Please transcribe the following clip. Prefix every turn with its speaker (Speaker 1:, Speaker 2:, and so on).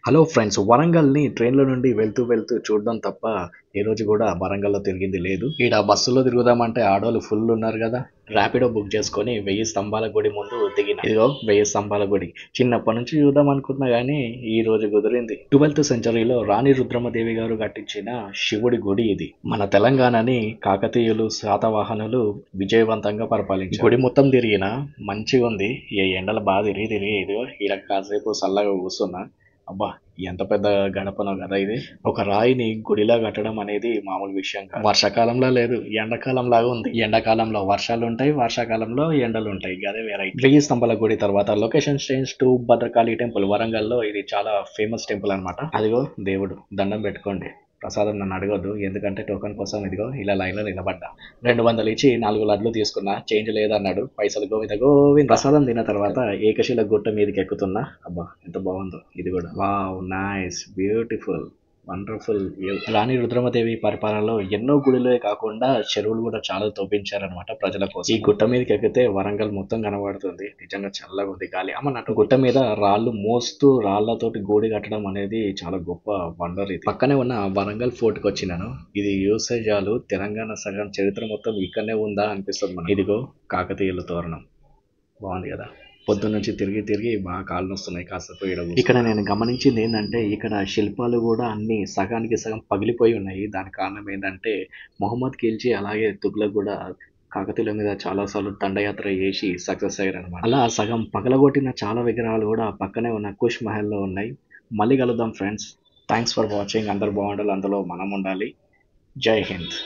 Speaker 1: Hello friends, వరంగల్‌ని ట్రైన్‌లో నుండి వెళ్తూ చూడడం తప్ప ఏ రోజు గూడా వరంగల్‌లో తిరిగింది లేదు. ఈడ బస్సులో తిరుగుదామంటే ఆడోళ్ళు ఫుల్ ఉన్నారు గదా! ర్యాపిడో బుక్ చేసుకొని 1000 స్తంభాల గుడి ముందు దిగిన. ఇదిగో 1000 స్తంభాల గుడి. చిన్నప్పటి నుంచి చూద్దాం అనుకున్నా గానీ ఈ రోజు కుదిరింది. 12థ్ సెంచరీలో రాణి రుద్రమదేవి గారు కట్టించిన శివుడి గుడి ఇది. మన తెలంగాణని కాకతీయులు, శాతవాహనులు విజయవంతంగా పరిపాలించారు. గుడి మొత్తం తిరిగినా మంచిగుంది. ఈ ఎండల బాగా తిరిగి ఇదిగో ఈడ కాసేపు సల్లగా కూసున్నా. అబ్బా! ఎంత పెద్ద గడపనో గదా ఇది. ఒక రాయిని గుడిలా కట్టడం అనేది మామూలు విషయం కాదు. వర్షాకాలంలా లేదు, ఎండాకాలంలాగా ఉంది. ఎండాకాలంలో వర్షాలుంటాయి, వర్షాకాలంలో ఎండలుంటాయి. గదే వెరైటీ. 1000 స్తంభాల గుడి తర్వాత location change to Bhadrakali temple. వరంగల్‌లో ఇది చాలా ఫేమస్ టెంపుల్ అన్నమాట. అదిగో దేవుడు. దండం పెట్టుకోండి. ప్రసాదం నన్ను అడగొద్దు. ఎందుకంటే టోకెన్ కోసం ఇదిగో ఇలా లైన్‌లో నిలబడ్డా. 200 ఇచ్చి 4 లడ్లు తీసుకున్నా. చేంజ్ లేదన్నాడు. పైసలు గోవింద గోవింద. ప్రసాదం తిన్న తర్వాత ఏకశిల గుట్ట మీదకి ఎక్కుతున్నా. అబ్బా! ఎంత బాగుందో ఇది కూడా. Wow! Nice, beautiful, wonderful view. Rani Rudramadevi పరిపాలనలో ఎన్నో గుడులే కాకుండా చెరువులు కూడా చాలా తవ్వించారనమాట ప్రజల కోసం. ఈ గుట్ట మీదకి ఎక్కితే వరంగల్ మొత్తం కనబడుతుంది. నిజంగా చల్లగా ఉంది గాలి. అమ్మన్నట్టు గుట్ట మీద రాళ్ళు మోస్తూ రాళ్లతోటి గూడి కట్టడం అనేది చాలా గొప్ప వండర్ ఇది. పక్కనే ఉన్న వరంగల్ ఫోర్ట్కి వచ్చినాను. ఇది యూసేజాలు తెలంగాణ సగం చరిత్ర మొత్తం ఇక్కడనే ఉందా అనిపిస్తుంది మనకి. ఇదిగో కాకతీయుల తోరణం. బాగుంది కదా. పొద్దున్నుంచి తిరిగి బాగా కాళ్ళు నొస్తున్నాయి. కాసేపు ఈడ ఇక్కడ నేను గమనించింది ఏంటంటే ఇక్కడ శిల్పాలు కూడా అన్ని సగానికి సగం పగిలిపోయి ఉన్నాయి. దానికి కారణం ఏంటంటే మొహమ్మద్ ఖిల్జీ అలాగే తుగ్లక్ కూడా కాకతీయుల మీద చాలా సార్లు దండయాత్ర చేసి సక్సెస్ అయ్యారనమాట. అలా సగం పగలగొట్టిన చాలా విగ్రహాలు కూడా పక్కనే ఉన్న కుష్ మహల్లో ఉన్నాయి. మళ్ళీ కలుద్దాం ఫ్రెండ్స్. Thanks for watching. అందరు బాగుండాలి, అందులో మనం ఉండాలి. జై హింద్.